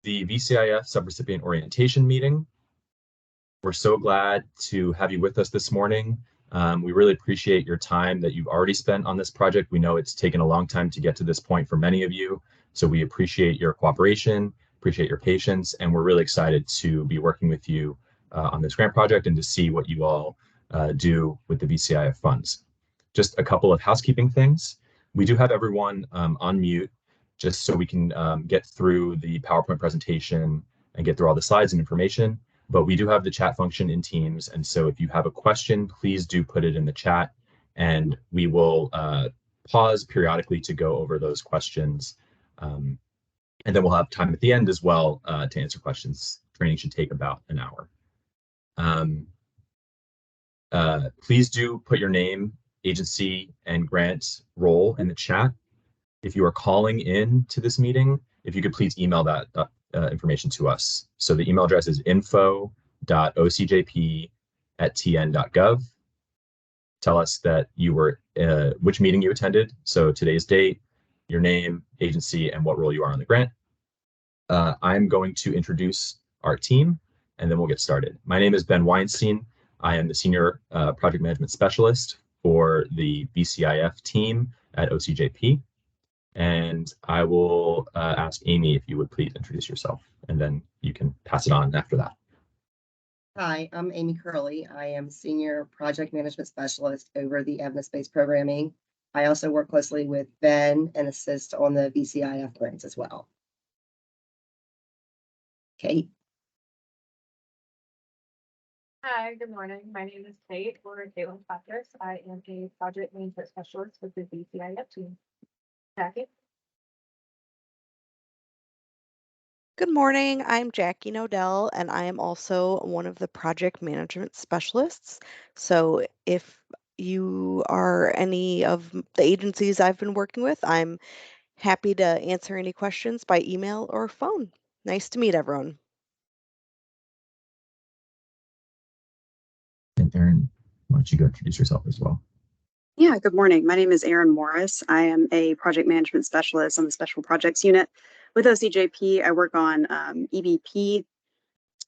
the VCIF subrecipient orientation meeting. We're so glad to have you with us this morning. We really appreciate your time that you've already spent on this project. We know it's taken a long time to get to this point for many of you, so we appreciate your cooperation, appreciate your patience, and we're really excited to be working with you on this grant project and to see what you all do with the VCIF funds. Just a couple of housekeeping things. We do have everyone on mute just so we can get through the PowerPoint presentation and get through all the slides and information. But we do have the chat function in Teams. And so if you have a question, please do put it in the chat and we will pause periodically to go over those questions. And then we'll have time at the end as well to answer questions. Training should take about an hour. Please do put your name, agency, and grant role in the chat. If you are calling in to this meeting, if you could please email that information to us. So the email address is info.ocjp@tn.gov. Tell us that you were, which meeting you attended. So today's date, your name, agency, and what role you are on the grant. I'm going to introduce our team and then we'll get started. My name is Ben Weinstein. I am the Senior Project Management Specialist for the VCIF team at OCJP. And I will ask Amy if you would please introduce yourself, and then you can pass it on after that. Hi, I'm Amy Curley. I am Senior Project Management Specialist over the evidence-based programming. I also work closely with Ben and assist on the VCIF grants as well. Kate. Hi, good morning. My name is Kate, or Caitlin Patrick. I am a Project Management Specialist with the VCIF team. Jackie? Good morning, I'm Jackie Nodell, and I am also one of the project management specialists. So if you are any of the agencies I've been working with, I'm happy to answer any questions by email or phone. Nice to meet everyone. And Erin, why don't you go introduce yourself as well? Yeah, good morning. My name is Erin Morris. I am a project management specialist on the Special Projects Unit with OCJP. I work on EBP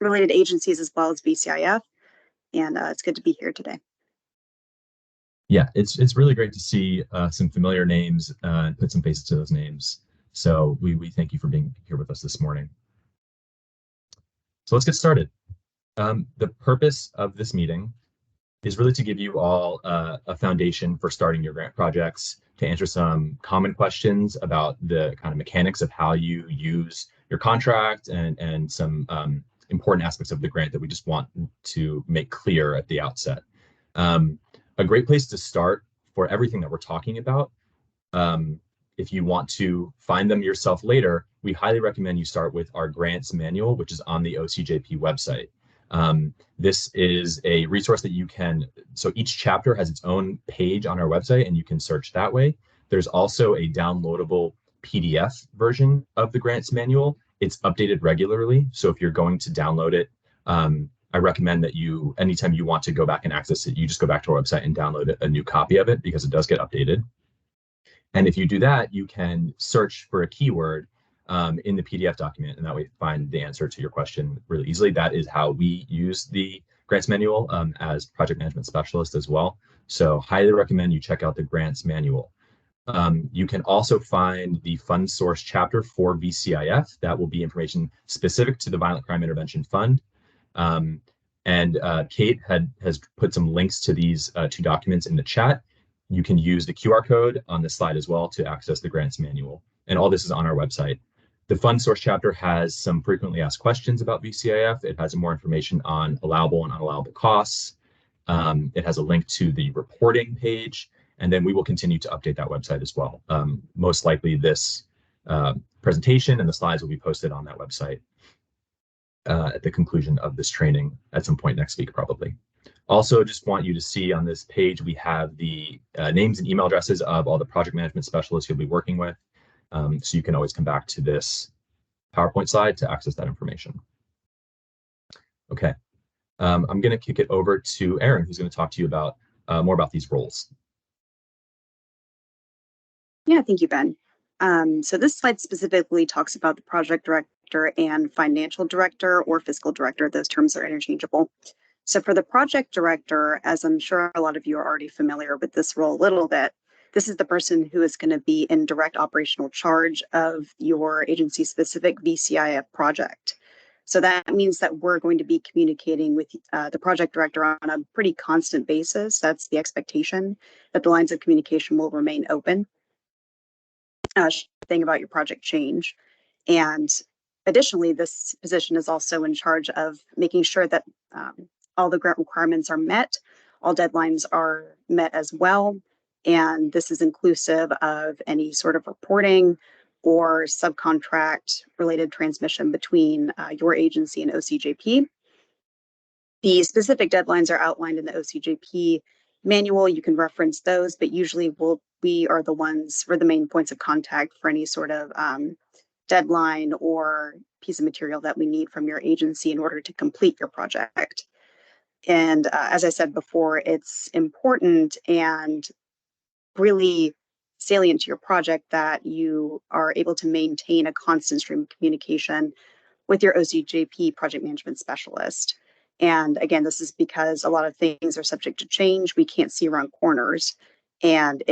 related agencies as well as VCIF, and it's good to be here today. Yeah, it's really great to see some familiar names and put some faces to those names. So we thank you for being here with us this morning. So let's get started. The purpose of this meeting is really to give you all a foundation for starting your grant projects, to answer some common questions about the kind of mechanics of how you use your contract and some important aspects of the grant that we just want to make clear at the outset. A great place to start for everything that we're talking about, if you want to find them yourself later, we highly recommend you start with our grants manual, which is on the OCJP website. This is a resource that you can, so each chapter has its own page on our website and you can search that way. There's also a downloadable PDF version of the grants manual. It's updated regularly. So if you're going to download it, I recommend that you, anytime you want to go back and access it, you just go back to our website and download a new copy of it because it does get updated. And if you do that, you can search for a keyword in the PDF document, and that way find the answer to your question really easily. That is how we use the grants manual as project management specialist as well. So highly recommend you check out the grants manual. You can also find the fund source chapter for VCIF. That will be information specific to the Violent Crime Intervention Fund. Kate has put some links to these two documents in the chat. You can use the QR code on this slide as well to access the grants manual. And all this is on our website. The fund source chapter has some frequently asked questions about VCIF. It has more information on allowable and unallowable costs. It has a link to the reporting page, and then we will continue to update that website as well. Most likely this presentation and the slides will be posted on that website at the conclusion of this training at some point next week, probably. Also, just want you to see on this page, we have the names and email addresses of all the project management specialists you'll be working with. So you can always come back to this PowerPoint slide to access that information. Okay, I'm going to kick it over to Erin, who's going to talk to you about more about these roles. Yeah, thank you, Ben. So this slide specifically talks about the project director director and financial director or fiscal director. Those terms are interchangeable. So for the project director, as I'm sure a lot of you are already familiar with this role a little bit, this is the person who is going to be in direct operational charge of your agency specific VCIF project. So that means that we're going to be communicating with the project director on a pretty constant basis. That's the expectation, that the lines of communication will remain open. Thing about your project change. And additionally, this position is also in charge of making sure that all the grant requirements are met, all deadlines are met as well. And this is inclusive of any sort of reporting or subcontract related transmission between your agency and OCJP. The specific deadlines are outlined in the OCJP manual. You can reference those, but usually we are the ones, we're the main points of contact for any sort of deadline or piece of material that we need from your agency in order to complete your project. And as I said before, it's important and really salient to your project that you are able to maintain a constant stream of communication with your OCJP project management specialist. And again, this is because a lot of things are subject to change. We can't see around corners, and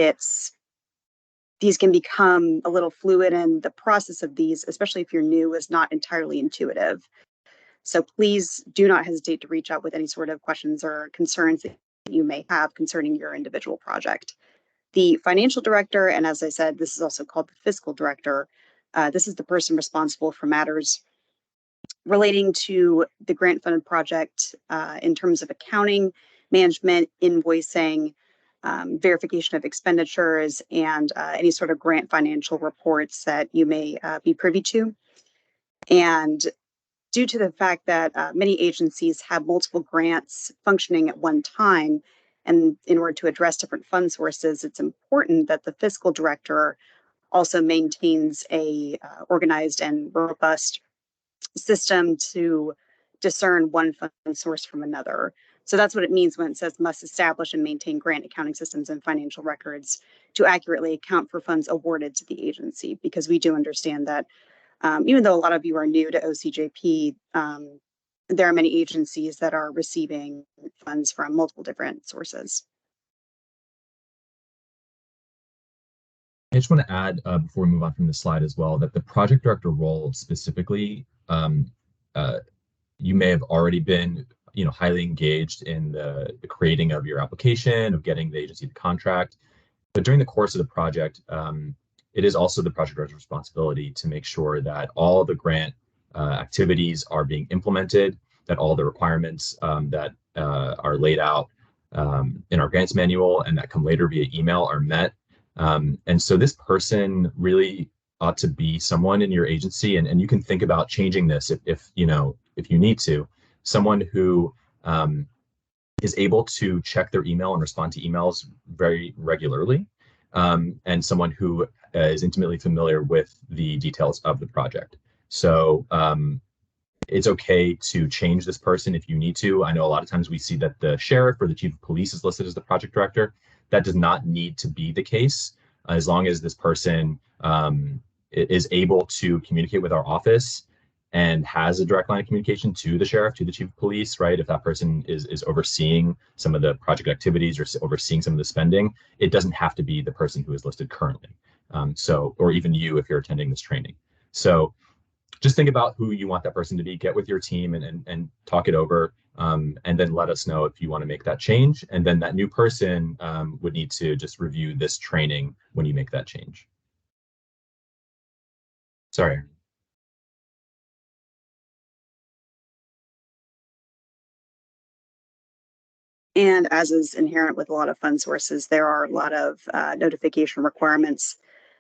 these can become a little fluid, and the process of these, especially if you're new, is not entirely intuitive. So please do not hesitate to reach out with any sort of questions or concerns that you may have concerning your individual project. The financial director, and as I said, this is also called the fiscal director, this is the person responsible for matters relating to the grant funded project in terms of accounting, management, invoicing, verification of expenditures, and any sort of grant financial reports that you may be privy to. And due to the fact that many agencies have multiple grants functioning at one time, and in order to address different fund sources, it's important that the fiscal director also maintains a organized and robust system to discern one fund source from another. So that's what it means when it says must establish and maintain grant accounting systems and financial records to accurately account for funds awarded to the agency, because we do understand that even though a lot of you are new to OCJP, there are many agencies that are receiving funds from multiple different sources. I just want to add before we move on from this slide as well, that the project director role specifically, you may have already been highly engaged in the creating of your application, of getting the agency the contract. But during the course of the project, it is also the project director's responsibility to make sure that all the grant activities are being implemented, that all the requirements that are laid out in our grants manual and that come later via email are met. And so this person really ought to be someone in your agency, and you can think about changing this if you need to, someone who is able to check their email and respond to emails very regularly, and someone who is intimately familiar with the details of the project. So it's okay to change this person if you need to. I know a lot of times we see that the sheriff or the chief of police is listed as the project director. That does not need to be the case, as long as this person is able to communicate with our office and has a direct line of communication to the sheriff, to the chief of police, right? If that person is overseeing some of the project activities or overseeing some of the spending, it doesn't have to be the person who is listed currently. Or even you if you're attending this training. So just think about who you want that person to be, get with your team and talk it over, and then let us know if you want to make that change. And then that new person would need to just review this training when you make that change. Sorry. And as is inherent with a lot of fund sources, there are a lot of notification requirements,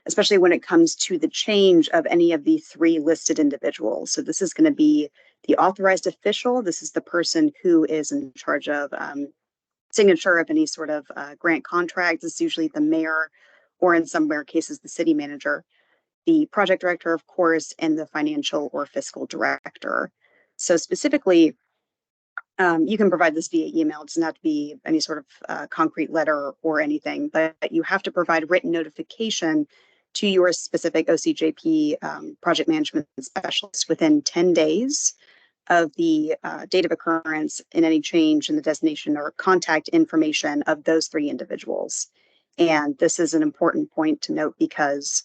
especially when it comes to the change of any of the three listed individuals. So this is going to be the authorized official. This is the person who is in charge of signature of any sort of grant contract. This is usually the mayor, or in some rare cases, the city manager, the project director, of course, and the financial or fiscal director. So specifically, you can provide this via email. It doesn't have to be any sort of concrete letter or anything, but you have to provide written notification to your specific OCJP project management specialist within 10 days of the date of occurrence in any change in the designation or contact information of those 3 individuals. And this is an important point to note because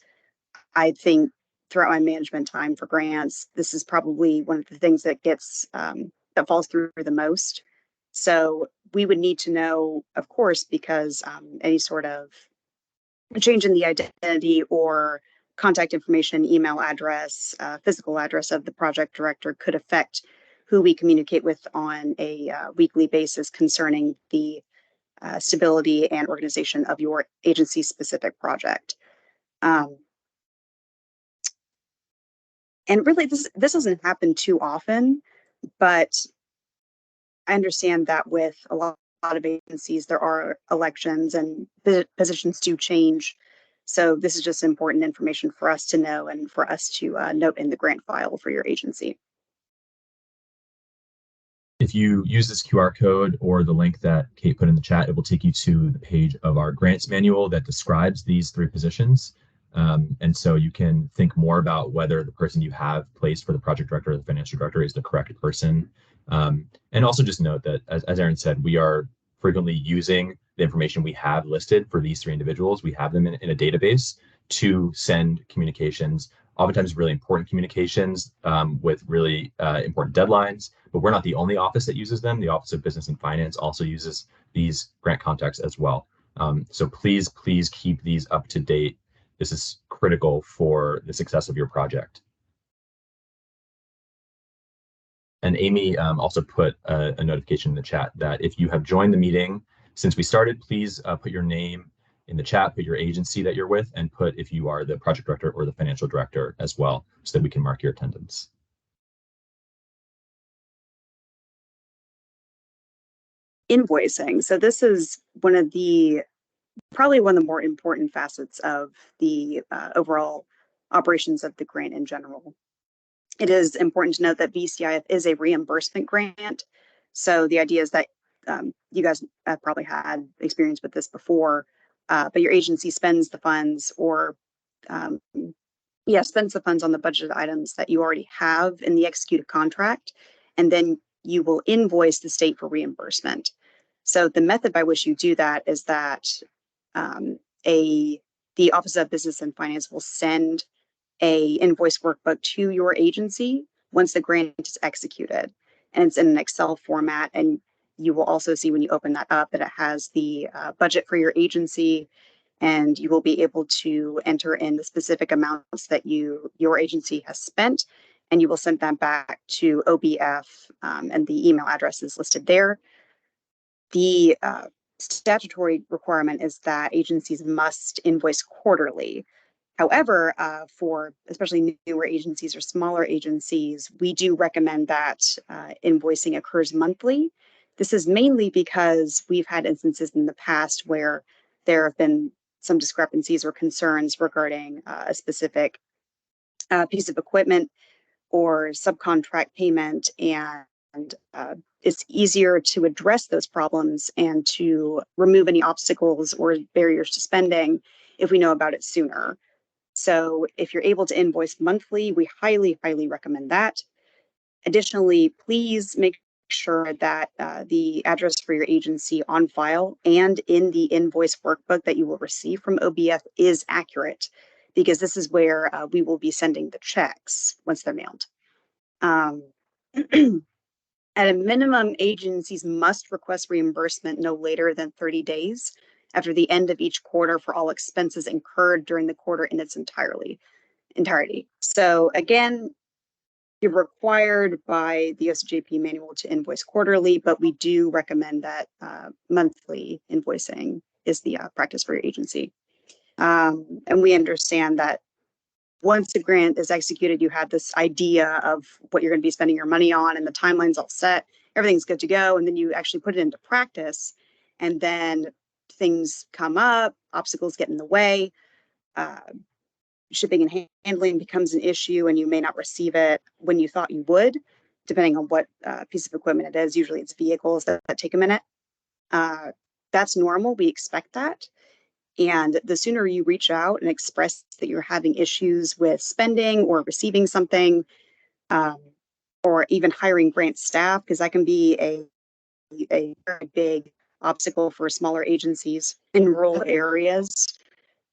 I think throughout my management time for grants, this is probably one of the things that gets that falls through the most. So we would need to know, of course, because any sort of change in the identity or contact information, email address, physical address of the project director could affect who we communicate with on a weekly basis concerning the stability and organization of your agency specific project. And really, this doesn't happen too often, but I understand that with a lot of agencies, there are elections and positions do change. So this is just important information for us to know and for us to note in the grant file for your agency. If you use this QR code or the link that Kate put in the chat, it will take you to the page of our grants manual that describes these 3 positions. And so you can think more about whether the person you have placed for the project director or the financial director is the correct person. And also just note that, as Erin said, we are frequently using the information we have listed for these 3 individuals. We have them in a database to send communications, oftentimes really important communications with really important deadlines, but we're not the only office that uses them. The Office of Business and Finance also uses these grant contacts as well. So please keep these up to date. This is critical for the success of your project. And Amy also put a notification in the chat that if you have joined the meeting since we started, please put your name in the chat, put your agency that you're with, and put if you are the project director or the financial director as well, so that we can mark your attendance. Invoicing. So this is probably one of the more important facets of the overall operations of the grant in general. It is important to note that VCIF is a reimbursement grant. So the idea is that you guys have probably had experience with this before, but your agency spends the funds or spends the funds on the budgeted items that you already have in the executed contract, and then you will invoice the state for reimbursement. So the method by which you do that is that the Office of Business and Finance will send a invoice workbook to your agency once the grant is executed, and it's in an Excel format. And you will also see when you open that up that it has the budget for your agency, and you will be able to enter in the specific amounts that your agency has spent, and you will send them back to OBF, and the email address is listed there. The statutory requirement is that agencies must invoice quarterly. However, for especially newer agencies or smaller agencies, we do recommend that invoicing occurs monthly. This is mainly because we've had instances in the past where there have been some discrepancies or concerns regarding a specific piece of equipment or subcontract payment, and it's easier to address those problems and to remove any obstacles or barriers to spending if we know about it sooner. So if you're able to invoice monthly, we highly recommend that. Additionally, please make sure that the address for your agency on file and in the invoice workbook that you will receive from OBF is accurate, because this is where we will be sending the checks once they're mailed. At a minimum, agencies must request reimbursement no later than 30 days after the end of each quarter for all expenses incurred during the quarter in its entirety. So again, you're required by the OCJP manual to invoice quarterly, but we do recommend that monthly invoicing is the practice for your agency. And we understand that once the grant is executed, you have this idea of what you're going to be spending your money on, and the timeline's all set, everything's good to go, and then you actually put it into practice, and then things come up, obstacles get in the way, shipping and handling becomes an issue, and you may not receive it when you thought you would, depending on what piece of equipment it is. Usually it's vehicles that take a minute. That's normal. We expect that. And the sooner you reach out and express that you're having issues with spending or receiving something, or even hiring grant staff, because that can be a very big obstacle for smaller agencies in rural areas.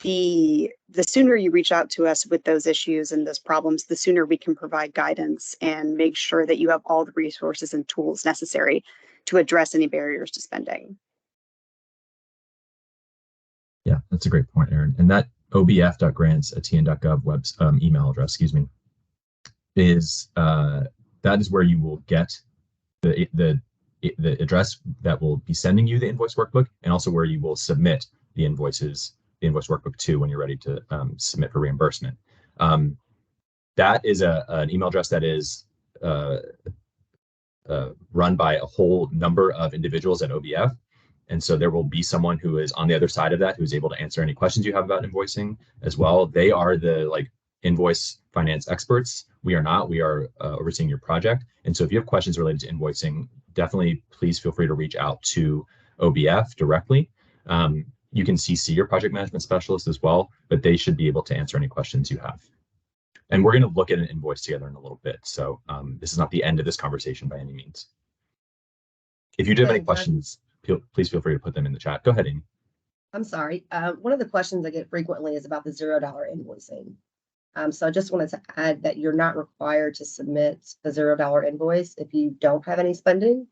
The sooner you reach out to us with those issues and those problems, the sooner we can provide guidance and make sure that you have all the resources and tools necessary to address any barriers to spending. Yeah, that's a great point, Erin. And that obf.grants@tn.gov email address, excuse me, is that is where you will get the address that will be sending you the invoice workbook, and also where you will submit the invoice workbook to when you're ready to submit for reimbursement. That is an email address that is run by a whole number of individuals at OBF. And so there will be someone who is on the other side of that, who's able to answer any questions you have about invoicing as well. They are the invoice finance experts. We are not. We are overseeing your project. And so if you have questions related to invoicing, definitely please feel free to reach out to OBF directly. You can CC your project management specialist as well, but they should be able to answer any questions you have. And we're going to look at an invoice together in a little bit. So this is not the end of this conversation by any means. If you do have any questions, please feel free to put them in the chat. Go ahead, Amy. I'm sorry. One of the questions I get frequently is about the $0 invoicing. So I just wanted to add that you're not required to submit a $0 invoice if you don't have any spending.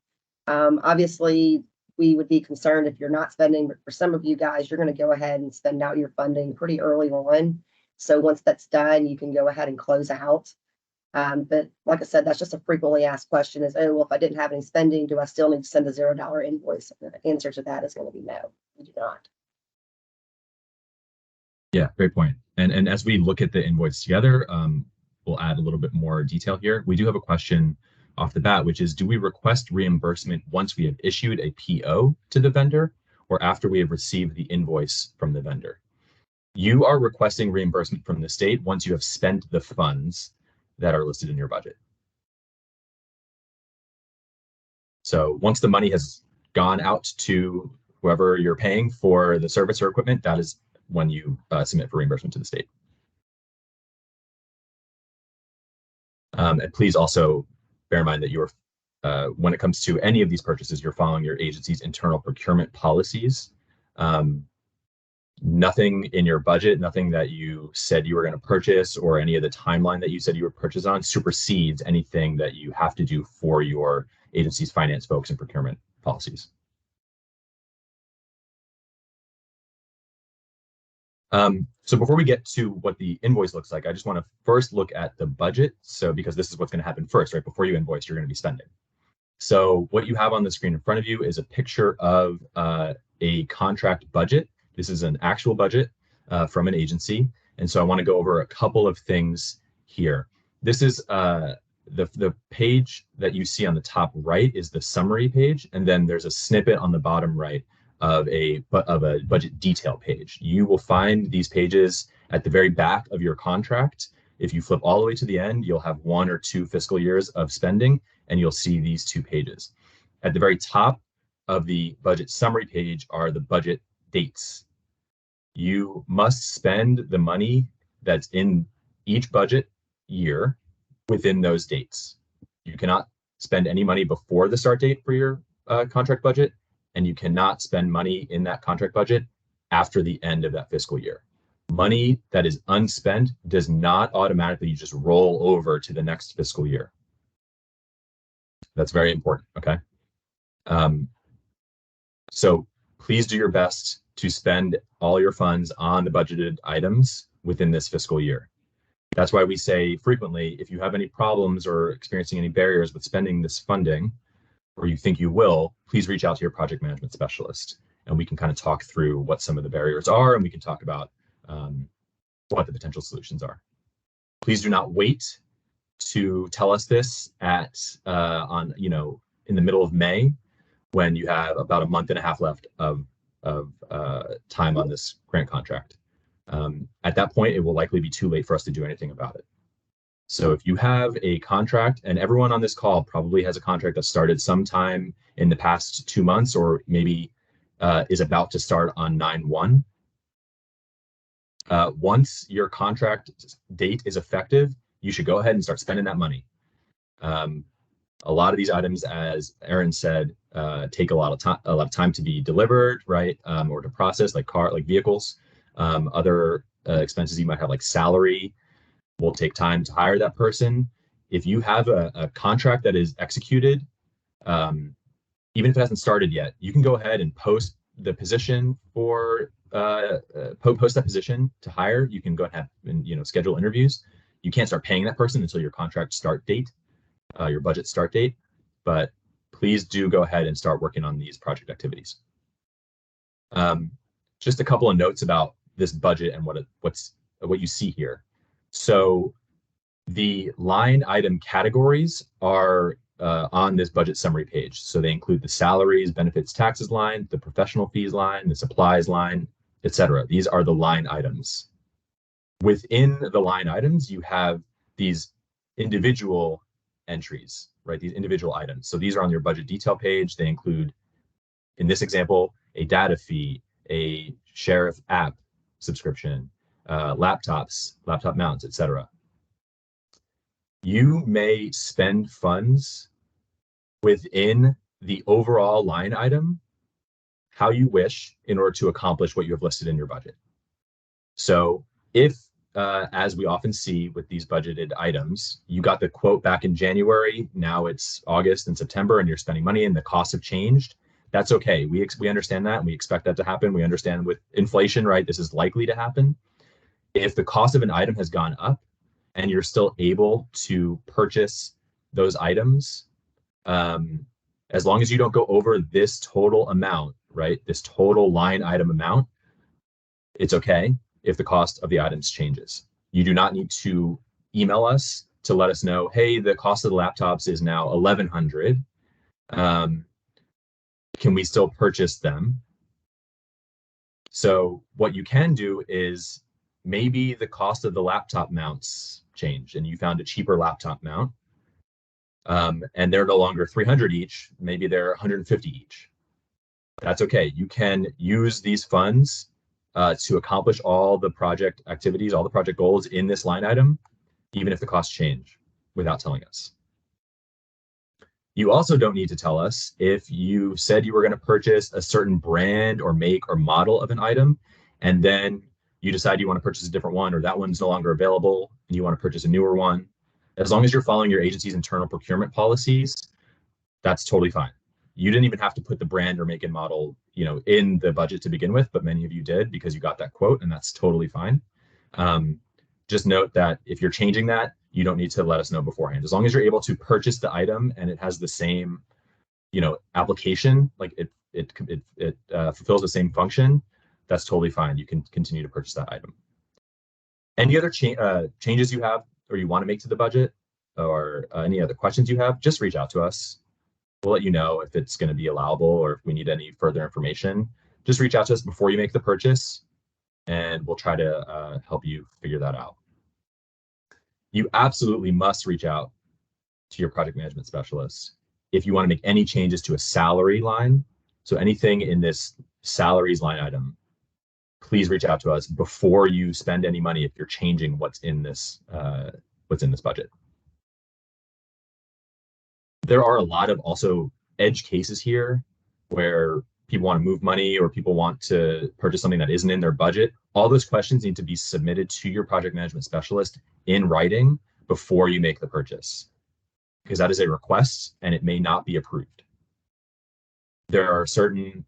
Obviously, we would be concerned if you're not spending, but for some of you guys, you're going to go ahead and spend out your funding pretty early on. So once that's done, you can go ahead and close out. But like I said, that's just a frequently asked question is, oh, well, if I didn't have any spending, do I still need to send a $0 invoice? And the answer to that is going to be no, you do not. Yeah, great point. And as we look at the invoice together, we'll add a little bit more detail here. We do have a question off the bat, which is, do we request reimbursement once we have issued a PO to the vendor or after we have received the invoice from the vendor? You are requesting reimbursement from the state once you have spent the funds that are listed in your budget. So once the money has gone out to whoever you're paying for the service or equipment, that is when you submit for reimbursement to the state. And please also bear in mind that you're, when it comes to any of these purchases, you're following your agency's internal procurement policies. Nothing in your budget, nothing that you said you were going to purchase or any of the timeline that you said you would purchase on supersedes anything that you have to do for your agency's finance folks and procurement policies. So before we get to what the invoice looks like, I just want to first look at the budget. So because this is what's going to happen first, right? Before you invoice, you're going to be spending. So what you have on the screen in front of you is a picture of a contract budget. This is an actual budget from an agency. And so I want to go over a couple of things here. This is the page that you see on the top right is the summary page. And then there's a snippet on the bottom right of a budget detail page. You will find these pages at the very back of your contract. If you flip all the way to the end, you'll have 1 or 2 fiscal years of spending, and you'll see these 2 pages. At the very top of the budget summary page are the budget dates. You must spend the money that's in each budget year within those dates. You cannot spend any money before the start date for your contract budget, and you cannot spend money in that contract budget after the end of that fiscal year. Money that is unspent does not automatically just roll over to the next fiscal year. That's very important, okay? So please do your best to spend all your funds on the budgeted items within this fiscal year. That's why we say frequently, if you have any problems or experiencing any barriers with spending this funding, or you think you will, please reach out to your project management specialist, and we can kind of talk through what some of the barriers are, and we can talk about what the potential solutions are. Please do not wait to tell us this in the middle of May, when you have about a month and a half left of time on this grant contract. At that point, it will likely be too late for us to do anything about it. So if you have a contract, and everyone on this call probably has a contract that started sometime in the past 2 months, or maybe is about to start on 9/1, Once your contract date is effective, you should go ahead and start spending that money. A lot of these items, as Aaron said, take a lot of time to be delivered, right? Or to process, like vehicles. Other expenses you might have, like salary, will take time to hire that person. If you have a contract that is executed, even if it hasn't started yet, you can go ahead and post the position for post that position to hire. You can go ahead and schedule interviews. You can't start paying that person until your contract start date, your budget start date, but please do go ahead and start working on these project activities. Just a couple of notes about this budget and what you see here. So the line item categories are on this budget summary page. So they include the salaries, benefits, taxes line, the professional fees line, the supplies line, etc. These are the line items. Within the line items, you have these individual entries, right? These individual items. So these are on your budget detail page. They include, in this example, a data fee, a sheriff app subscription, laptops, laptop mounts, etc. You may spend funds within the overall line item how you wish in order to accomplish what you have listed in your budget. So if, as we often see with these budgeted items, you got the quote back in January, now it's August and September, and you're spending money and the costs have changed, that's okay. We understand that, and we expect that to happen. We understand with inflation, right, this is likely to happen. If the cost of an item has gone up and you're still able to purchase those items, as long as you don't go over this total amount, right, this total line item amount, it's okay if the cost of the items changes. You do not need to email us to let us know, hey, the cost of the laptops is now $1,100. Can we still purchase them? So what you can do is maybe the cost of the laptop mounts changed and you found a cheaper laptop mount, and they're no longer 300 each, maybe they're 150 each. That's okay. You can use these funds to accomplish all the project activities, all the project goals in this line item, even if the costs change, without telling us. You also don't need to tell us if you said you were going to purchase a certain brand or make or model of an item, and then you decide you want to purchase a different one, or that one's no longer available and you want to purchase a newer one. As long as you're following your agency's internal procurement policies, that's totally fine. You didn't even have to put the brand or make and model, in the budget to begin with, but many of you did because you got that quote, and that's totally fine. Just note that if you're changing that, you don't need to let us know beforehand. As long as you're able to purchase the item and it has the same, application, like it fulfills the same function, that's totally fine. You can continue to purchase that item. Any other changes you have or you want to make to the budget, or any other questions you have, just reach out to us. We'll let you know if it's going to be allowable or if we need any further information. Just reach out to us before you make the purchase, and we'll try to help you figure that out. You absolutely must reach out to your project management specialist if you want to make any changes to a salary line. So anything in this salaries line item, please reach out to us before you spend any money if you're changing what's in this budget. There are a lot of also edge cases here where people want to move money or people want to purchase something that isn't in their budget. All those questions need to be submitted to your project management specialist in writing before you make the purchase, because that is a request and it may not be approved. There are certain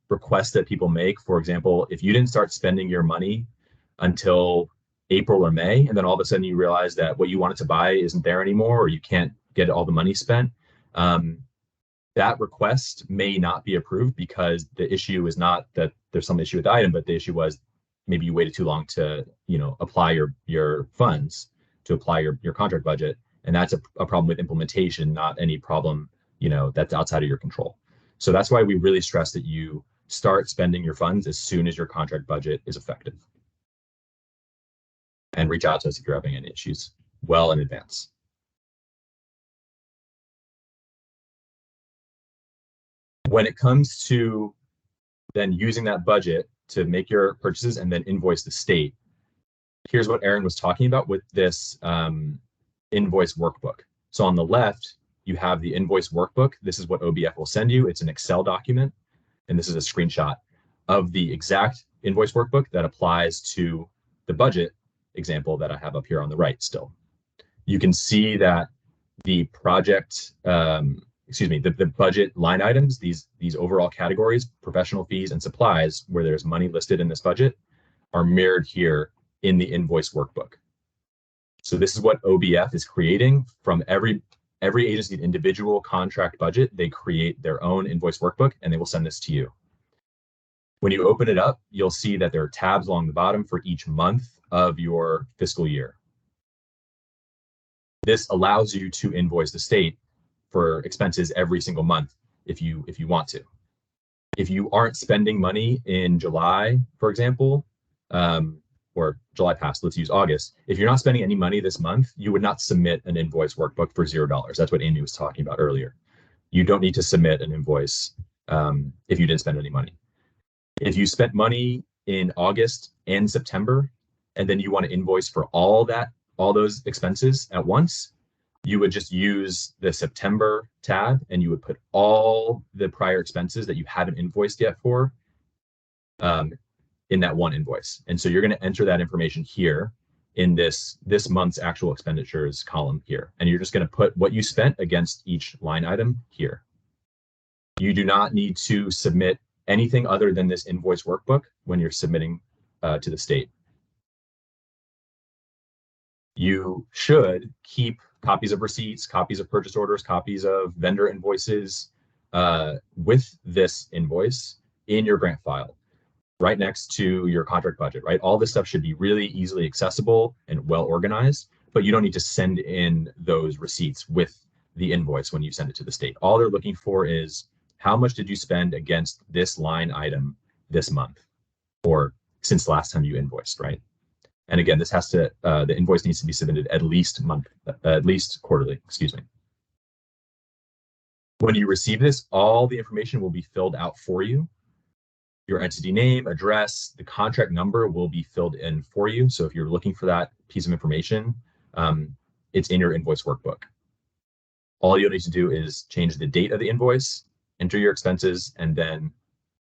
requests that people make. For example, if you didn't start spending your money until April or May, and then all of a sudden you realize that what you wanted to buy isn't there anymore, or you can't get all the money spent, that request may not be approved, because the issue is not that there's some issue with the item, but the issue was maybe you waited too long to apply your funds, to apply your contract budget, and that's a problem with implementation, not any problem that's outside of your control. So that's why we really stress that you start spending your funds as soon as your contract budget is effective, and reach out to us if you're having any issues well in advance. When it comes to then using that budget to make your purchases and then invoice the state, here's what Aaron was talking about with this invoice workbook. So on the left, you have the invoice workbook. This is what OBF will send you. It's an Excel document, and this is a screenshot of the exact invoice workbook that applies to the budget example that I have up here on the right still. You can see that the project, the budget line items, these overall categories, professional fees and supplies, where there's money listed in this budget, are mirrored here in the invoice workbook. So this is what OBF is creating from every agency individual contract budget. They create their own invoice workbook and they will send this to you. When you open it up, you'll see that there are tabs along the bottom for each month of your fiscal year. This allows you to invoice the state for expenses every single month if you want to. If you aren't spending money in July, for example, or July past, let's use August. If you're not spending any money this month, you would not submit an invoice workbook for $0. That's what Amy was talking about earlier. You don't need to submit an invoice if you didn't spend any money. If you spent money in August and September, and then you want to invoice for all those expenses at once, you would just use the September tab and you would put all the prior expenses that you haven't invoiced yet for in that one invoice. And so you're going to enter that information here in this month's actual expenditures column here. And you're just going to put what you spent against each line item here. You do not need to submit anything other than this invoice workbook when you're submitting to the state. You should keep copies of receipts, copies of purchase orders, copies of vendor invoices with this invoice in your grant file, right next to your contract budget, right? All this stuff should be really easily accessible and well organized, but you don't need to send in those receipts with the invoice when you send it to the state. All they're looking for is how much did you spend against this line item this month or since the last time you invoiced, right? And again, this has to, the invoice needs to be submitted at least quarterly, excuse me. When you receive this, all the information will be filled out for you. Your entity name, address, the contract number will be filled in for you. So if you're looking for that piece of information, it's in your invoice workbook. All you'll need to do is change the date of the invoice, enter your expenses, and then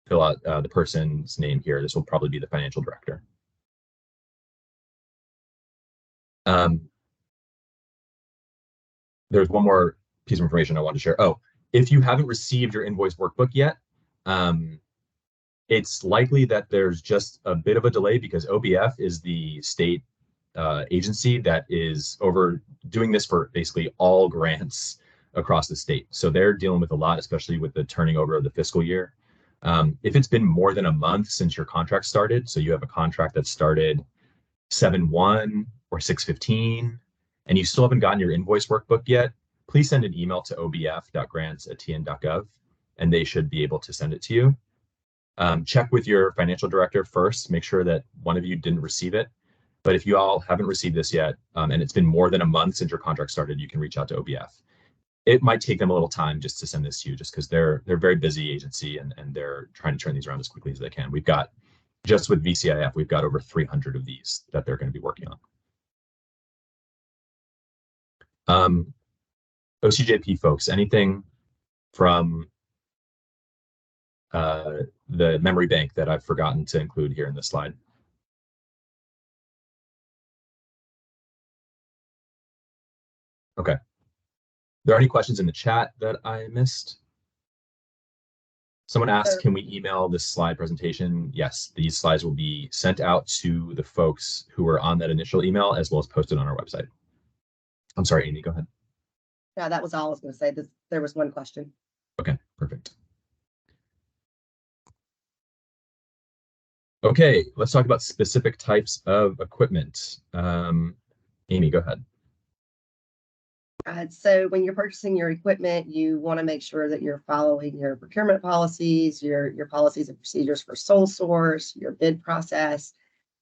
fill out the person's name here. This will probably be the financial director. There's one more piece of information I want to share. Oh, if you haven't received your invoice workbook yet, it's likely that there's just a bit of a delay because OBF is the state agency that is doing this for basically all grants across the state. So they're dealing with a lot, especially with the turning over of the fiscal year. If it's been more than a month since your contract started, so you have a contract that started 7/1 or 6/15, and you still haven't gotten your invoice workbook yet, please send an email to obf.grants@tn.gov, and they should be able to send it to you. Check with your financial director first, make sure that one of you didn't receive it. But if you all haven't received this yet, and it's been more than a month since your contract started, you can reach out to OBF. It might take them a little time just to send this to you, just because they're a very busy agency and they're trying to turn these around as quickly as they can. We've got, just with VCIF, we've got over 300 of these that they're going to be working on. OCJP folks, anything from the memory bank that I've forgotten to include here in this slide? Okay. Are there any questions in the chat that I missed? Someone asked, can we email this slide presentation? Yes, these slides will be sent out to the folks who were on that initial email as well as posted on our website. I'm sorry, Amy, go ahead. Yeah, that was all I was going to say. There was one question. Okay, perfect. Okay, let's talk about specific types of equipment. Amy, go ahead. So when you're purchasing your equipment, you want to make sure that you're following your procurement policies, your policies and procedures for sole source, your bid process.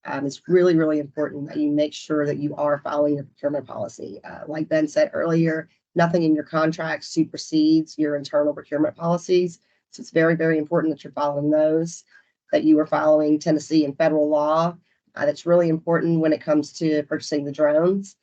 It's really, really important that you make sure that you are following your procurement policy. Like Ben said earlier, nothing in your contract supersedes your internal procurement policies. So it's very, very important that you're following those. that you are following Tennessee and federal law. That's really important when it comes to purchasing the drones.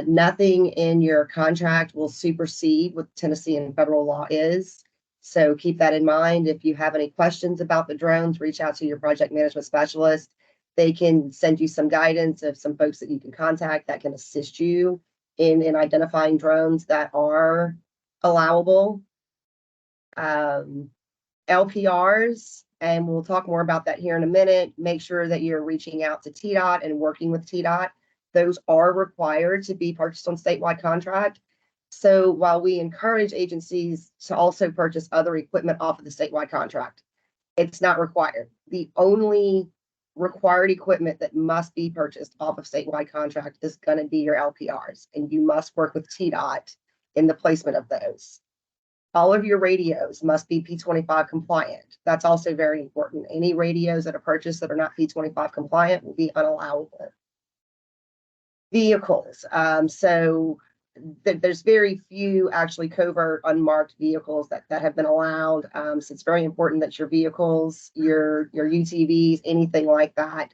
Nothing in your contract will supersede what Tennessee and federal law is. So keep that in mind. If you have any questions about the drones, reach out to your project management specialist. They can send you some guidance of some folks that you can contact that can assist you in identifying drones that are allowable. LPRs, and we'll talk more about that here in a minute. Make sure that you're reaching out to TDOT and working with TDOT. Those are required to be purchased on statewide contract. So while we encourage agencies to also purchase other equipment off of the statewide contract, it's not required. The only required equipment that must be purchased off of statewide contract is going to be your LPRs, and you must work with TDOT in the placement of those. All of your radios must be P25 compliant. That's also very important. Any radios that are purchased that are not P25 compliant will be unallowable. Vehicles. There's very few actually covert unmarked vehicles that have been allowed. So it's very important that your vehicles, your UTVs, anything like that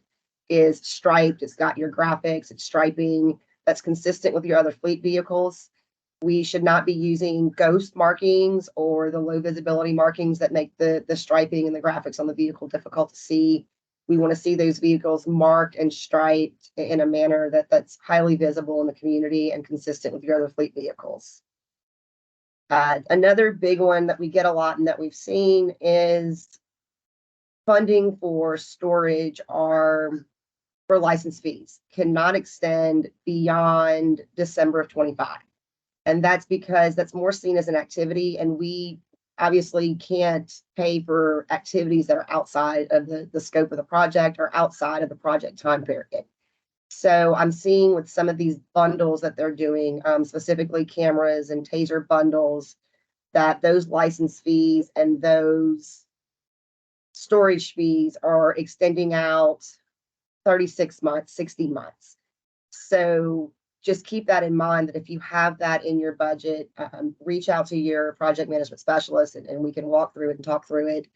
is striped. It's got your graphics, it's striping that's consistent with your other fleet vehicles. We should not be using ghost markings or the low visibility markings that make the striping and the graphics on the vehicle difficult to see. We want to see those vehicles marked and striped in a manner that's highly visible in the community and consistent with your other fleet vehicles. Another big one that we get a lot and that we've seen is funding for storage or for license fees cannot extend beyond December of 25. And that's because that's more seen as an activity, and we obviously can't pay for activities that are outside of the scope of the project or outside of the project time period. So I'm seeing with some of these bundles that they're doing, specifically cameras and taser bundles, that those license fees and those storage fees are extending out 36 months, 60 months. So just keep that in mind, that if you have that in your budget, reach out to your project management specialist and we can walk through it and talk through it,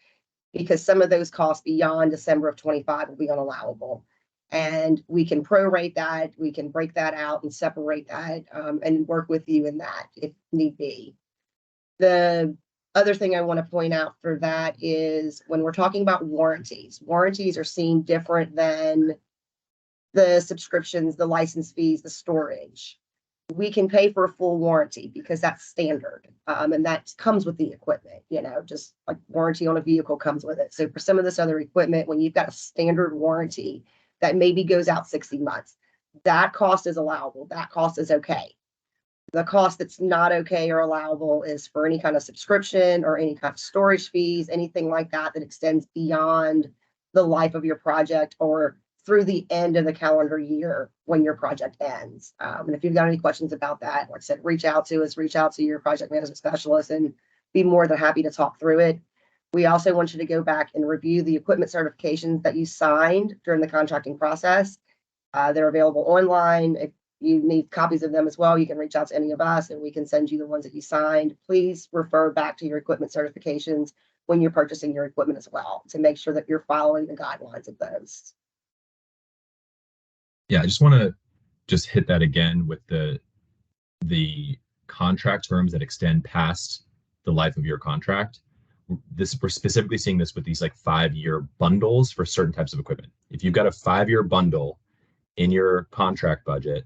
because some of those costs beyond December of 25 will be unallowable. And we can prorate that, we can break that out and separate that and work with you in that if need be. The other thing I want to point out for that is when we're talking about warranties are seen different than the subscriptions, the license fees, the storage. We can pay for a full warranty because that's standard. And that comes with the equipment, just like warranty on a vehicle comes with it. So for some of this other equipment, when you've got a standard warranty that maybe goes out 60 months, that cost is allowable. That cost is okay. The cost that's not okay or allowable is for any kind of subscription or any kind of storage fees, anything like that that extends beyond the life of your project or through the end of the calendar year when your project ends. And if you've got any questions about that, like I said, reach out to us, reach out to your project management specialist and be more than happy to talk through it. We also want you to go back and review the equipment certifications that you signed during the contracting process. They're available online. If you need copies of them as well, you can reach out to any of us and we can send you the ones that you signed. Please refer back to your equipment certifications when you're purchasing your equipment as well to make sure that you're following the guidelines of those. Yeah, I just want to just hit that again with the contract terms that extend past the life of your contract. We're specifically seeing this with these like 5-year bundles for certain types of equipment. If you've got a 5-year bundle in your contract budget,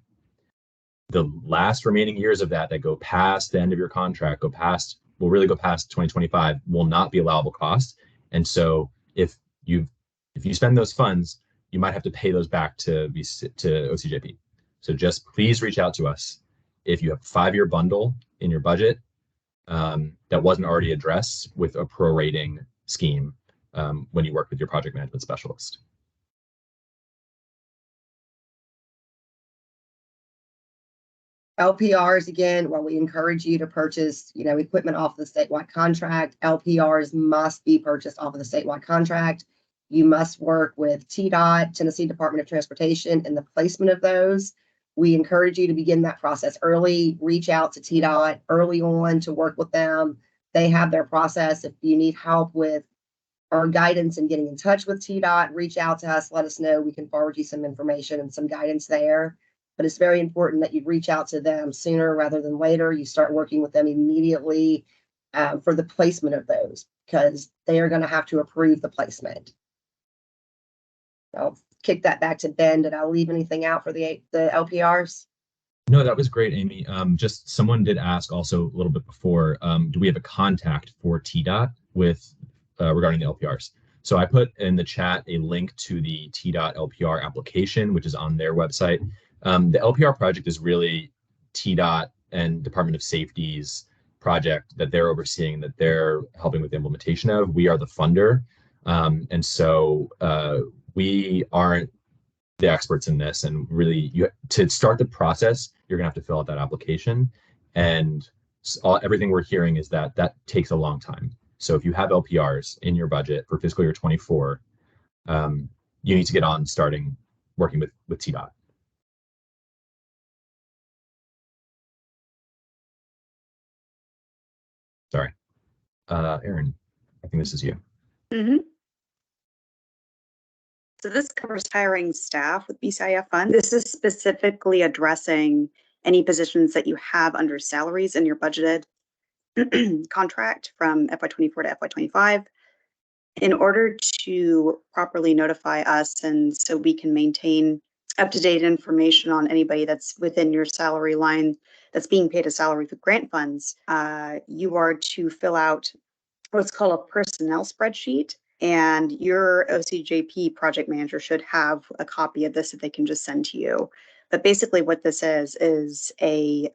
the last remaining years of that go past the end of your contract, will really go past 2025, will not be allowable cost. And so if you spend those funds, you might have to pay those back to OCJP. So just please reach out to us if you have a 5-year bundle in your budget that wasn't already addressed with a prorating scheme when you work with your project management specialist. LPRs, again, while we encourage you to purchase, equipment off the statewide contract, LPRs must be purchased off of the statewide contract. You must work with TDOT, Tennessee Department of Transportation, in the placement of those. We encourage you to begin that process early. Reach out to TDOT early on to work with them. They have their process. If you need help with our guidance in getting in touch with TDOT, reach out to us, let us know. We can forward you some information and some guidance there. But it's very important that you reach out to them sooner rather than later. You start working with them immediately for the placement of those, because they are going to have to approve the placement. I'll kick that back to Ben. Did I leave anything out for the LPRs? No, that was great, Amy. Just someone did ask also a little bit before, do we have a contact for TDOT with regarding the LPRs? So I put in the chat a link to the TDOT LPR application, which is on their website. The LPR project is really TDOT and Department of Safety's project that they're overseeing, that they're helping with the implementation of. We are the funder. And so we aren't the experts in this, and really to start the process, you're gonna have to fill out that application, and everything we're hearing is that that takes a long time. So if you have LPRs in your budget for fiscal year 24, you need to get on starting working with TDOT. Sorry, Aaron, I think this is you. Mm-hmm. So this covers hiring staff with VCIF fund. This is specifically addressing any positions that you have under salaries in your budgeted contract from FY24 to FY25. In order to properly notify us and so we can maintain up-to-date information on anybody that's within your salary line that's being paid a salary with grant funds, you are to fill out what's called a personnel spreadsheet, and your OCJP project manager should have a copy of this that they can just send to you. But basically what this is a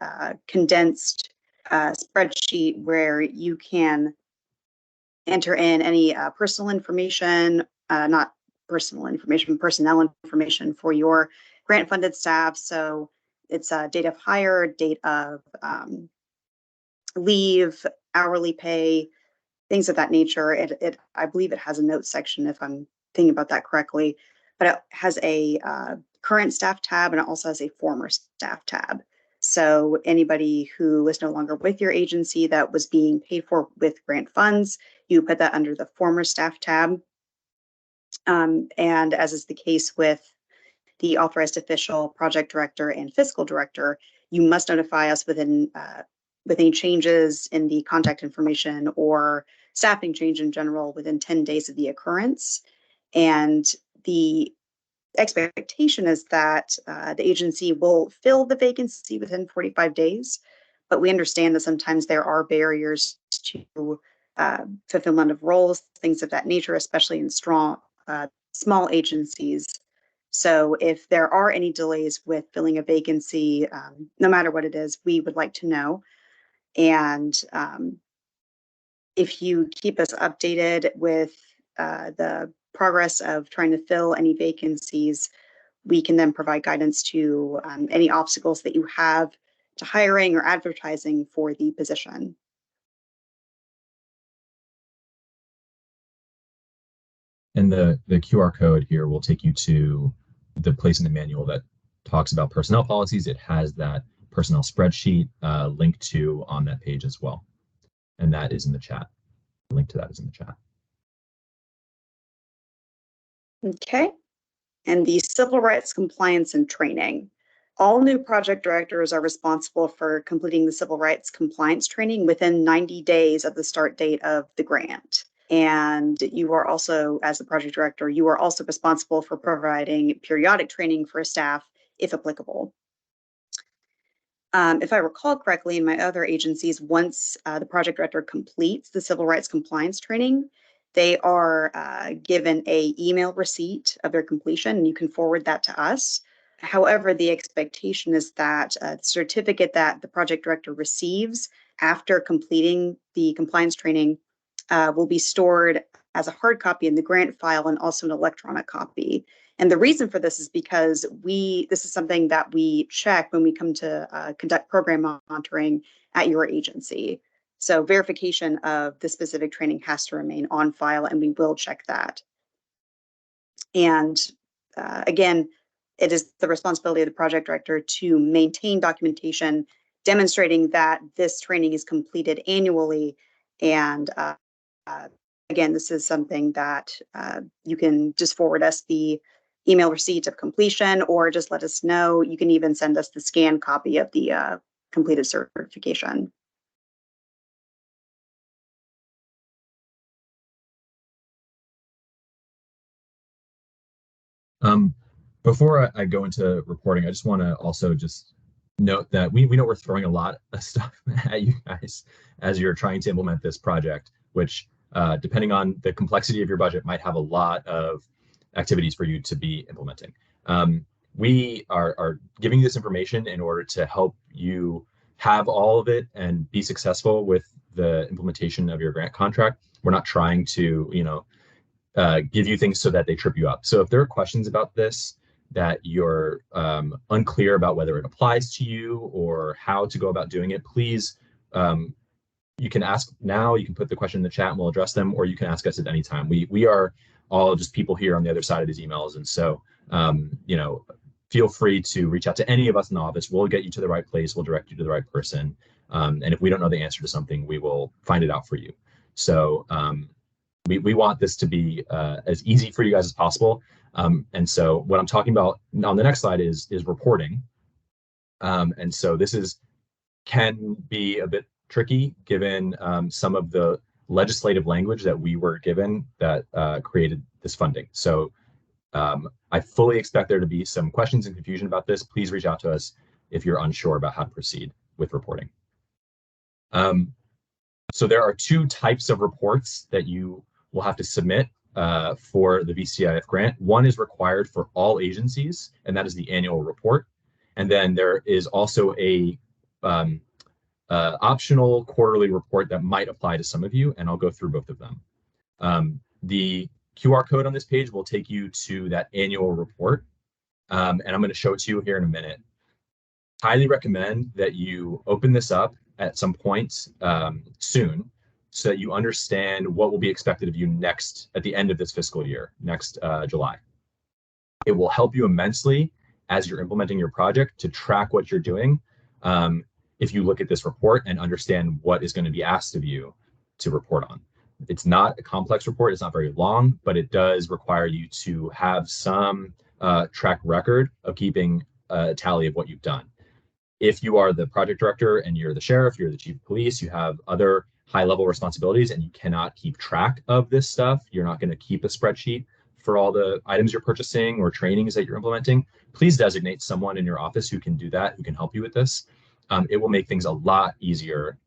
condensed spreadsheet where you can enter in any personal information, not personal information, personnel information for your grant funded staff. So it's date of hire, date of leave, hourly pay, things of that nature. I believe it has a notes section if I'm thinking about that correctly, but it has a current staff tab, and it also has a former staff tab. So anybody who is no longer with your agency that was being paid for with grant funds, you put that under the former staff tab. And as is the case with the authorized official, project director, and fiscal director, you must notify us with any changes in the contact information or staffing change in general within 10 days of the occurrence. And the expectation is that the agency will fill the vacancy within 45 days, but we understand that sometimes there are barriers to fulfillment of roles, things of that nature, especially in small agencies. So if there are any delays with filling a vacancy, no matter what it is, we would like to know. And if you keep us updated with the progress of trying to fill any vacancies, we can then provide guidance to any obstacles that you have to hiring or advertising for the position. And the QR code here will take you to the place in the manual that talks about personnel policies. It has that personnel spreadsheet linked to on that page as well. And that is in the chat. The link to that is in the chat. Okay. And the civil rights compliance and training. All new project directors are responsible for completing the civil rights compliance training within 90 days of the start date of the grant. And you are also, as the project director, you are also responsible for providing periodic training for staff if applicable. If I recall correctly, in my other agencies, once the project director completes the civil rights compliance training, they are given an email receipt of their completion, and you can forward that to us. However, the expectation is that the certificate that the project director receives after completing the compliance training will be stored as a hard copy in the grant file and also an electronic copy. And the reason for this is because this is something that we check when we come to conduct program monitoring at your agency. So verification of the specific training has to remain on file, and we will check that. And again, it is the responsibility of the project director to maintain documentation demonstrating that this training is completed annually and again, this is something that you can just forward us the email receipt of completion, or just let us know. You can even send us the scanned copy of the completed certification. Before I go into reporting, I just want to also just note that we know we're throwing a lot of stuff at you guys as you're trying to implement this project, which depending on the complexity of your budget might have a lot of activities for you to be implementing. We are giving you this information in order to help you have all of it and be successful with the implementation of your grant contract. We're not trying to, give you things so that they trip you up. So if there are questions about this that you're unclear about whether it applies to you or how to go about doing it, please, you can ask now, you can put the question in the chat and we'll address them, or you can ask us at any time. We are all just people here on the other side of these emails. And so, feel free to reach out to any of us in the office. We'll get you to the right place. We'll direct you to the right person. And if we don't know the answer to something, we will find it out for you. So we want this to be as easy for you guys as possible. And so what I'm talking about on the next slide is reporting. And so this can be a bit tricky given some of the legislative language that we were given that created this funding. So I fully expect there to be some questions and confusion about this. Please reach out to us if you're unsure about how to proceed with reporting. So there are two types of reports that you will have to submit for the VCIF grant. One is required for all agencies, and that is the annual report. And then there is also a optional quarterly report that might apply to some of you, and I'll go through both of them. The QR code on this page will take you to that annual report, and I'm going to show it to you here in a minute. Highly recommend that you open this up at some point soon, so that you understand what will be expected of you next at the end of this fiscal year, next July. It will help you immensely as you're implementing your project to track what you're doing. If you look at this report and understand what is going to be asked of you to report on. It's not a complex report, it's not very long, but it does require you to have some track record of keeping a tally of what you've done. If you are the project director and you're the sheriff, you're the chief of police, you have other high-level responsibilities and you cannot keep track of this stuff, you're not going to keep a spreadsheet for all the items you're purchasing or trainings that you're implementing, please designate someone in your office who can do that, who can help you with this. It will make things a lot easier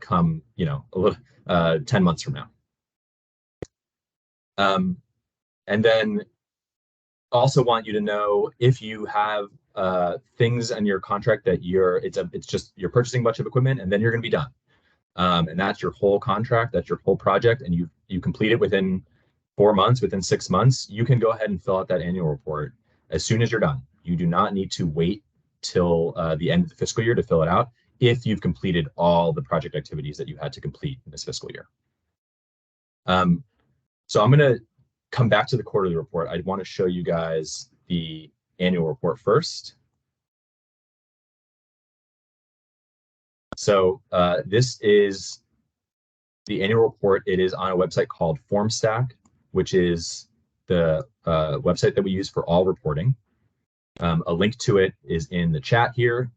come, a little 10 months from now. And then also want you to know if you have things in your contract that you're purchasing a bunch of equipment and then you're going to be done. And that's your whole contract, that's your whole project, and you complete it within 4 months, within 6 months, you can go ahead and fill out that annual report as soon as you're done. You do not need to wait till the end of the fiscal year to fill it out if you've completed all the project activities that you had to complete in this fiscal year. So I'm going to come back to the quarterly report. I want to show you guys the annual report first. So this is the annual report. It is on a website called FormStack, which is the website that we use for all reporting. A link to it is in the chat here.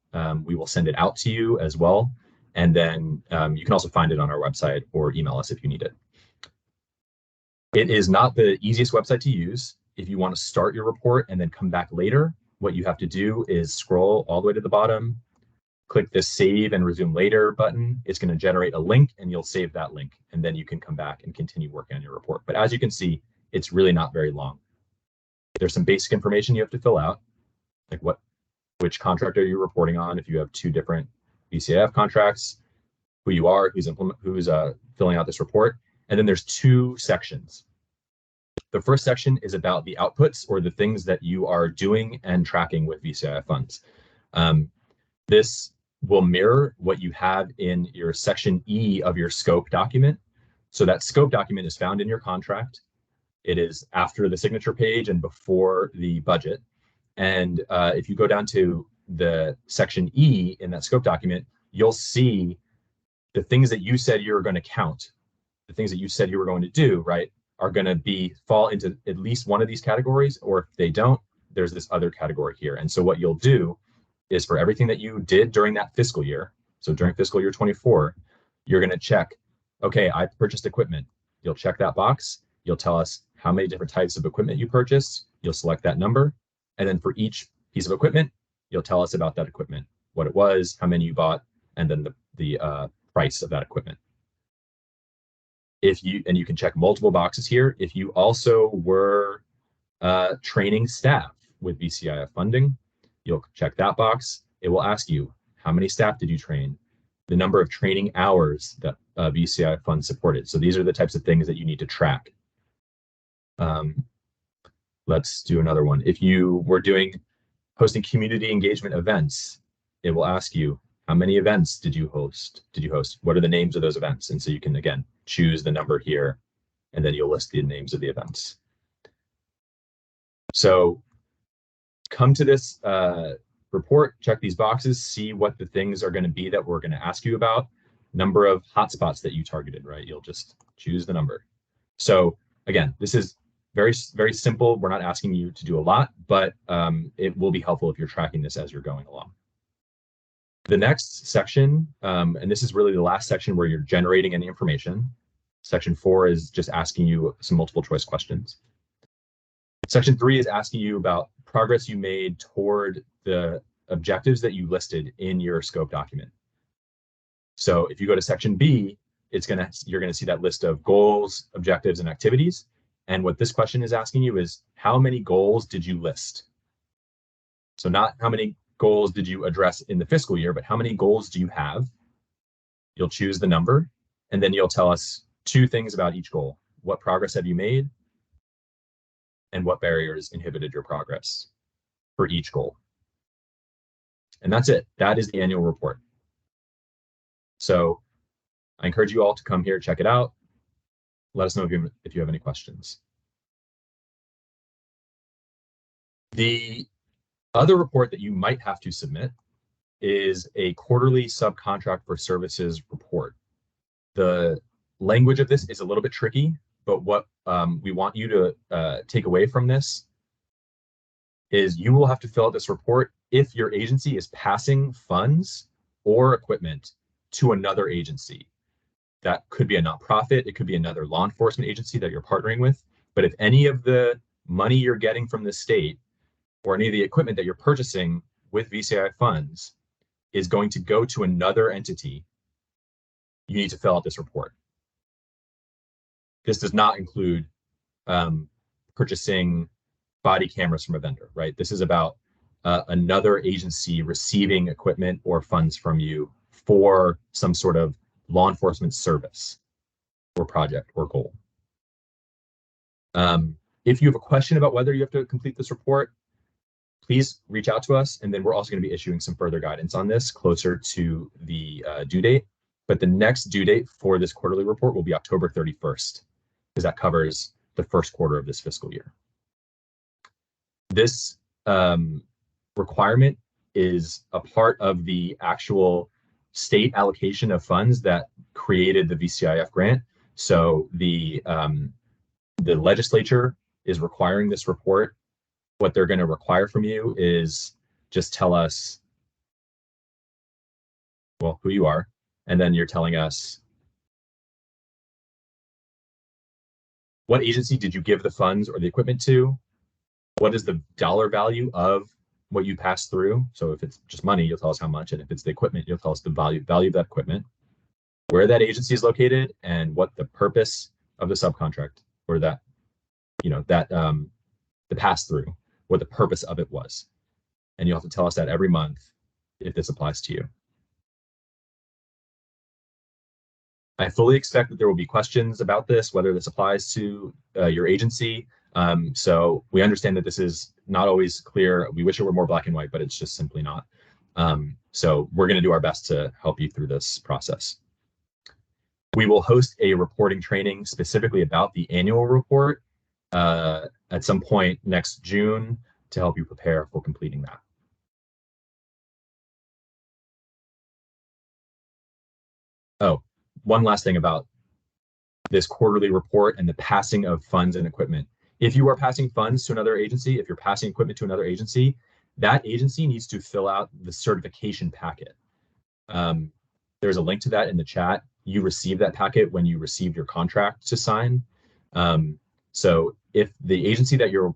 We will send it out to you as well. And then you can also find it on our website or email us if you need it. It is not the easiest website to use. If you want to start your report and then come back later, what you have to do is scroll all the way to the bottom, click the Save and Resume Later button. It's going to generate a link and you'll save that link. And then you can come back and continue working on your report. But as you can see, it's really not very long. There's some basic information you have to fill out, like which contractor you're reporting on, if you have 2 different VCIF contracts, who you are, who's filling out this report. And then there's 2 sections. The first section is about the outputs or the things that you are doing and tracking with VCIF funds. This will mirror what you have in your section E of your scope document. So that scope document is found in your contract. It is after the signature page and before the budget. And if you go down to the section E in that scope document, you'll see the things that you said you were going to count the things that you said you were going to do, right, are going to fall into at least one of these categories, or if they don't, there's this other category here. And so what you'll do is for everything that you did during that fiscal year, so during fiscal year 24, you're going to check, okay, I purchased equipment. You'll check that box. You'll tell us how many different types of equipment you purchased. You'll select that number. And then for each piece of equipment, you'll tell us about that equipment, what it was, how many you bought, and then the price of that equipment. And you can check multiple boxes here. If you also were training staff with VCIF funding, you'll check that box. It will ask you, how many staff did you train? The number of training hours that VCIF funds supported. So these are the types of things that you need to track. Let's do another one. If you were hosting community engagement events, it will ask you, how many events did you host? What are the names of those events? And so you can, again, choose the number here, and then you'll list the names of the events. So come to this report, check these boxes, see what the things are going to be that we're going to ask you about. Number of hotspots that you targeted, right? You'll just choose the number. So again, this is very, very simple. We're not asking you to do a lot, but it will be helpful if you're tracking this as you're going along. The next section, and this is really the last section where you're generating any information. Section 4 is just asking you some multiple choice questions. Section 3 is asking you about progress you made toward the objectives that you listed in your scope document. So if you go to section B, you're gonna see that list of goals, objectives, and activities. And what this question is asking you is, how many goals did you list? So not how many goals did you address in the fiscal year, but how many goals do you have? You'll choose the number, and then you'll tell us 2 things about each goal. What progress have you made? And what barriers inhibited your progress for each goal? And that's it. That is the annual report. So I encourage you all to come here, check it out. Let us know if you have any questions. The other report that you might have to submit is a quarterly subcontract for services report. The language of this is a little bit tricky, but what we want you to take away from this is you will have to fill out this report if your agency is passing funds or equipment to another agency. That could be a nonprofit, it could be another law enforcement agency that you're partnering with. But if any of the money you're getting from the state or any of the equipment that you're purchasing with VCI funds is going to go to another entity, you need to fill out this report. This does not include purchasing body cameras from a vendor, right? This is about another agency receiving equipment or funds from you for some sort of law enforcement service or project or goal. If you have a question about whether you have to complete this report, please reach out to us, and then we're also going to be issuing some further guidance on this closer to the due date. But the next due date for this quarterly report will be October 31st, because that covers the first quarter of this fiscal year. This requirement is a part of the actual state allocation of funds that created the VCIF grant. So the legislature is requiring this report. What they're going to require from you is just tell us, well, who you are, and then you're telling us what agency did you give the funds or the equipment to? What is the dollar value of what you pass through? So if it's just money, you'll tell us how much, and if it's the equipment, you'll tell us the value of that equipment, where that agency is located, and what the purpose of the subcontract or that, the pass through, what the purpose of it was. And you'll have to tell us that every month if this applies to you. I fully expect that there will be questions about this, whether this applies to your agency. So we understand that this is not always clear. We wish it were more black and white, but it's just simply not. So we're going to do our best to help you through this process. We will host a reporting training specifically about the annual report at some point next June to help you prepare for completing that. Oh, one last thing about this quarterly report and the passing of funds and equipment. If you are passing funds to another agency, if you're passing equipment to another agency, that agency needs to fill out the certification packet. There's a link to that in the chat. You receive that packet when you receive your contract to sign. So if the agency that you're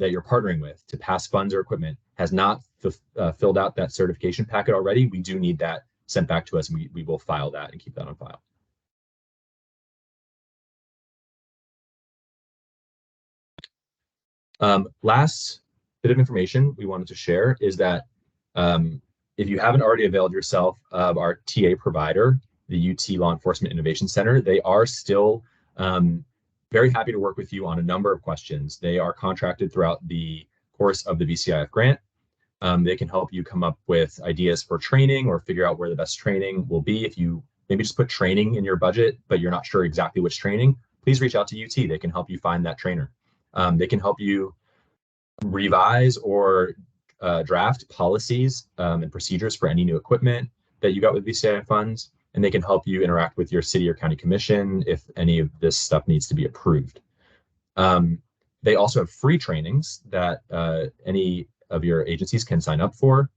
partnering with to pass funds or equipment has not filled out that certification packet already, we do need that sent back to us, and we will file that and keep that on file. Last bit of information we wanted to share is that if you haven't already availed yourself of our TA provider, the UT Law Enforcement Innovation Center, they are still very happy to work with you on a number of questions. They are contracted throughout the course of the VCIF grant. They can help you come up with ideas for training or figure out where the best training will be. If you maybe just put training in your budget, but you're not sure exactly which training, please reach out to UT. They can help you find that trainer. They can help you revise or draft policies and procedures for any new equipment that you got with VCIF funds, and they can help you interact with your city or county commission if any of this stuff needs to be approved. They also have free trainings that any of your agencies can sign up for.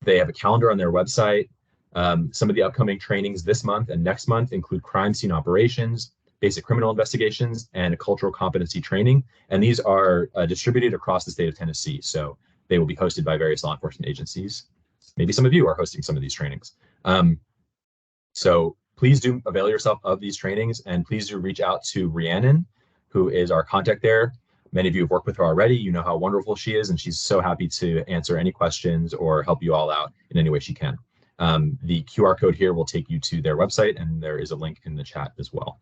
They have a calendar on their website. Some of the upcoming trainings this month and next month include crime scene operations, basic criminal investigations, and a cultural competency training. And these are distributed across the state of Tennessee. So they will be hosted by various law enforcement agencies. Maybe some of you are hosting some of these trainings. So please do avail yourself of these trainings, and please do reach out to Rhiannon, who is our contact there. Many of you have worked with her already. You know how wonderful she is, and she's so happy to answer any questions or help you all out in any way she can. The QR code here will take you to their website, and there is a link in the chat as well.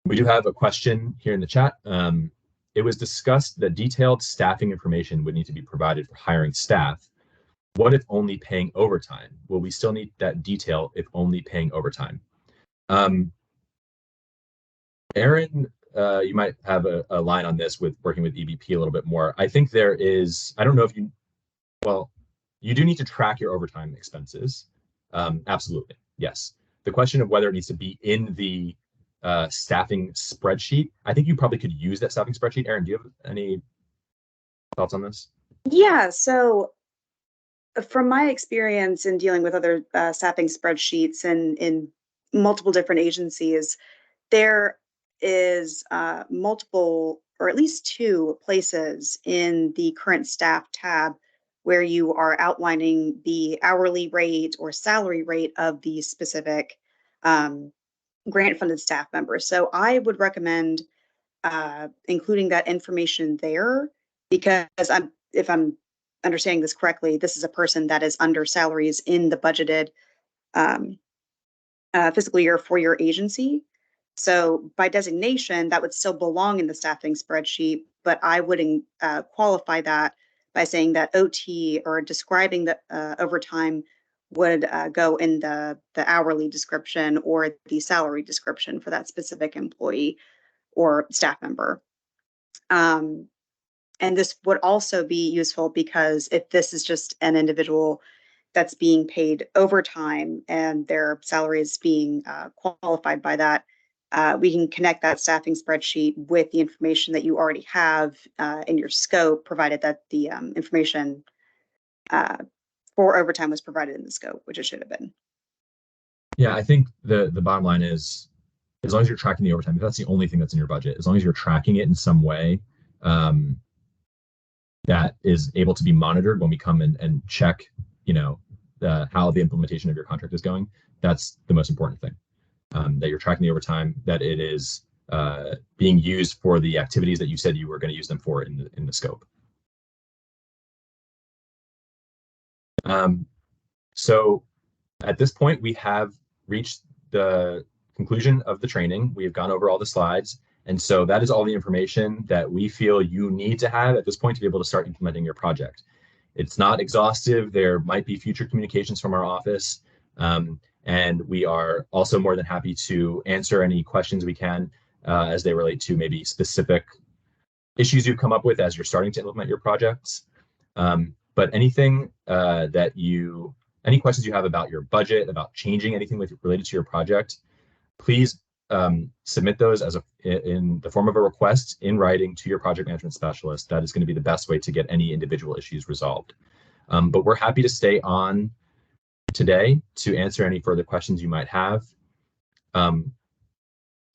We do have a question here in the chat. It was discussed that detailed staffing information would need to be provided for hiring staff. What if only paying overtime? Will we still need that detail if only paying overtime? Aaron, you might have a line on this with working with EBP a little bit more. I think there is, I don't know if you, well, you do need to track your overtime expenses. Absolutely, yes. The question of whether it needs to be in the staffing spreadsheet, I think you probably could use that staffing spreadsheet. Aaron, do you have any thoughts on this? Yeah, so from my experience in dealing with other staffing spreadsheets and in multiple different agencies, there is multiple, or at least two places in the current staff tab where you are outlining the hourly rate or salary rate of the specific grant funded staff members. So I would recommend including that information there, because if I'm understanding this correctly, this is a person that is under salaries in the budgeted fiscal year for your agency. So by designation, that would still belong in the staffing spreadsheet, but I would qualify that by saying that OT or describing the overtime would go in the hourly description or the salary description for that specific employee or staff member. And this would also be useful because if this is just an individual that's being paid overtime and their salary is being qualified by that, we can connect that staffing spreadsheet with the information that you already have in your scope, provided that the information for overtime was provided in the scope, which it should have been. Yeah, I think the bottom line is, as long as you're tracking the overtime, if that's the only thing that's in your budget, as long as you're tracking it in some way that is able to be monitored when we come and check, how the implementation of your contract is going, that's the most important thing. That you're tracking the overtime, that it is being used for the activities that you said you were going to use them for in the scope. So at this point, we have reached the conclusion of the training. We have gone over all the slides. And so that is all the information that we feel you need to have at this point to be able to start implementing your project. It's not exhaustive. There might be future communications from our office. And we are also more than happy to answer any questions we can as they relate to maybe specific issues you've come up with as you're starting to implement your projects. But anything any questions you have about your budget, about changing anything related to your project, please submit those in the form of a request in writing to your project management specialist. That is going to be the best way to get any individual issues resolved. But we're happy to stay on today to answer any further questions you might have.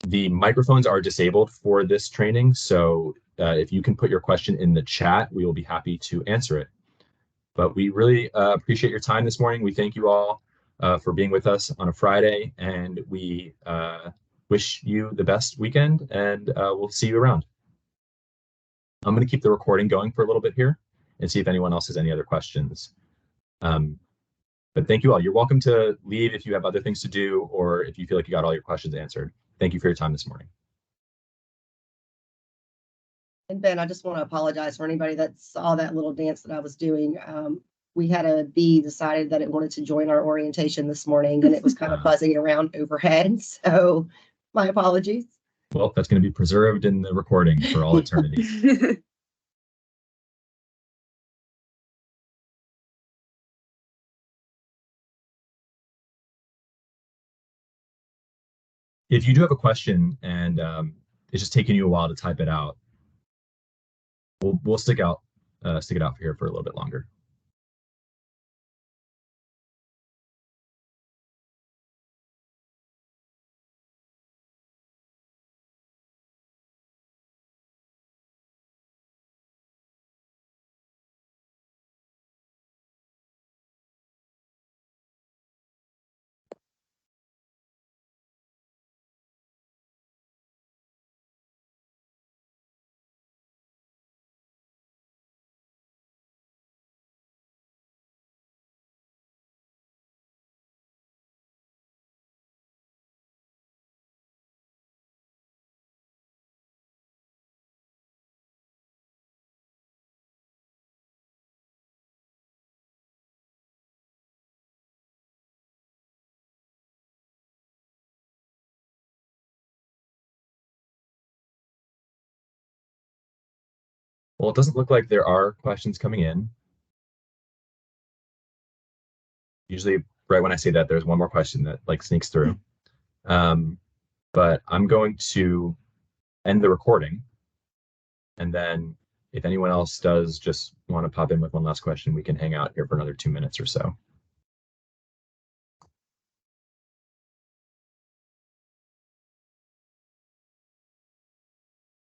The microphones are disabled for this training, so if you can put your question in the chat, we will be happy to answer it. But we really appreciate your time this morning. We thank you all for being with us on a Friday, and we wish you the best weekend, and we'll see you around. I'm going to keep the recording going for a little bit here and see if anyone else has any other questions. But thank you all. You're welcome to leave if you have other things to do, or if you feel like you got all your questions answered. Thank you for your time this morning. And Ben, I just want to apologize for anybody that saw that little dance that I was doing. We had a bee decided that it wanted to join our orientation this morning, and it was kind of buzzing around overhead. So my apologies. Well, that's going to be preserved in the recording for all eternity. If you do have a question and it's just taking you a while to type it out, we'll stick it out here for a little bit longer. Well, it doesn't look like there are questions coming in. Usually, right when I say that, there's one more question that like sneaks through. But I'm going to end the recording. And then if anyone else does just want to pop in with one last question, we can hang out here for another 2 minutes or so.